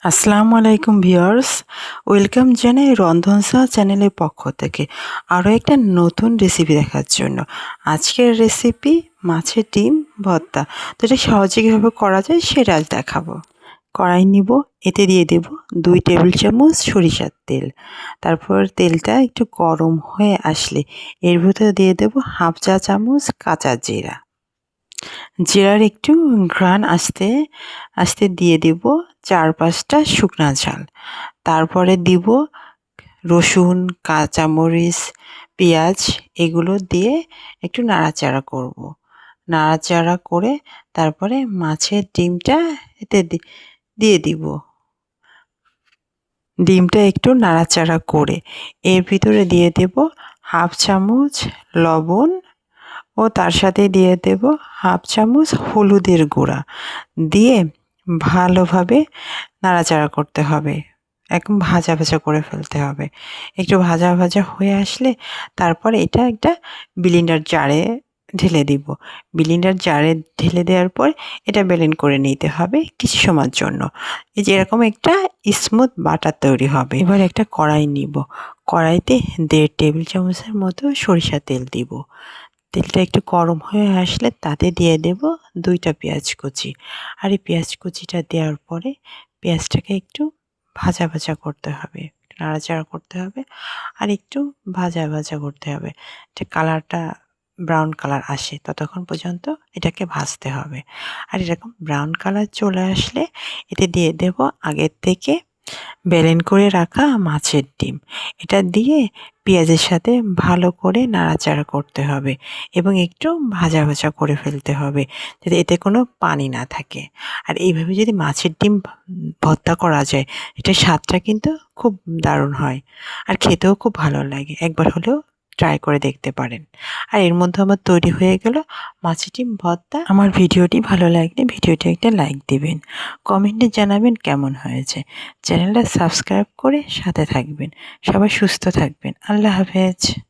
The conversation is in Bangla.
আসসালামু আলাইকুম ভিউয়ার্স, ওয়েলকাম জানাই রন্ধন সাহা চ্যানেলের পক্ষ থেকে আরও একটা নতুন রেসিপি দেখার জন্য। আজকের রেসিপি মাছের ডিম ভর্তা। তো এটা সহজে কীভাবে করা যায় সেটা আজ দেখাবো। কড়াই নিব, এতে দিয়ে দেব 2 টেবিল চামচ সরিষার তেল। তারপর তেলটা একটু গরম হয়ে আসলে এর ভিতরে দিয়ে দেব হাফ চা চামচ কাঁচা জিরা। জিরার একটু ঘ্রাণ আসতে আসতে দিয়ে দেব 4-5টা শুকনা ঝাল। তারপরে দিব রসুন, কাঁচামরিচ, পেঁয়াজ এগুলো দিয়ে একটু নাড়াচাড়া করব। নাড়াচাড়া করে তারপরে মাছের ডিমটা এতে দিয়ে দিব। ডিমটা একটু নাড়াচাড়া করে এর ভিতরে দিয়ে দেব হাফ চামচ লবণ ও তার সাথে দিয়ে দেব হাফ চামচ হলুদের গুঁড়া দিয়ে ভালোভাবে নাড়াচাড়া করতে হবে। একদম ভাজা ভাজা করে ফেলতে হবে। একটু ভাজা ভাজা হয়ে আসলে তারপর এটা একটা ব্লেন্ডার জারে ঢেলে দিব। ব্লেন্ডার জারে ঢেলে দেওয়ার পর এটা ব্লেন্ড করে নিতে হবে কিছু সময়ের জন্য। এই যে এরকম একটা স্মুথ বাটার তৈরি হবে। এবার একটা কড়াই নিব। কড়াইতে 1.5 টেবিল চামচের মতো সরিষার তেল দিব। তেলটা একটু গরম হয়ে আসলে তাতে দিয়ে দেব 2টা পেঁয়াজ কুচি। আর এই পেঁয়াজ কুচিটা দেওয়ার পরে পেঁয়াজটাকে একটু ভাজা ভাজা করতে হবে, নাড়াচাড়া করতে হবে আর একটু ভাজা ভাজা করতে হবে। যে কালারটা ব্রাউন কালার আসে ততক্ষণ পর্যন্ত এটাকে ভাজতে হবে। আর এরকম ব্রাউন কালার চলে আসলে এতে দিয়ে দেব আগের থেকে ব্লেন্ড করে রাখা মাছের ডিম। এটা দিয়ে পেঁয়াজের সাথে ভালো করে নাড়াচাড়া করতে হবে এবং একটু ভাজা ভাজা করে ফেলতে হবে যাতে এতে কোনো পানি না থাকে। আর এইভাবে যদি মাছের ডিম ভর্তা করা যায় এটার স্বাদটা কিন্তু খুব দারুণ হয় আর খেতেও খুব ভালো লাগে। একবার হলেও ট্রাই করে দেখতে পারেন। আর এর মধ্যে আমার তৈরি হয়ে গেল মাছের ডিম ভর্তা। আমার ভিডিওটি ভালো লাগলে ভিডিওটি একটা লাইক দিবেন, কমেন্টে জানাবেন কেমন হয়েছে। চ্যানেলটা সাবস্ক্রাইব করে সাথে থাকবেন। সবাই সুস্থ থাকবেন। আল্লাহ হাফেজ।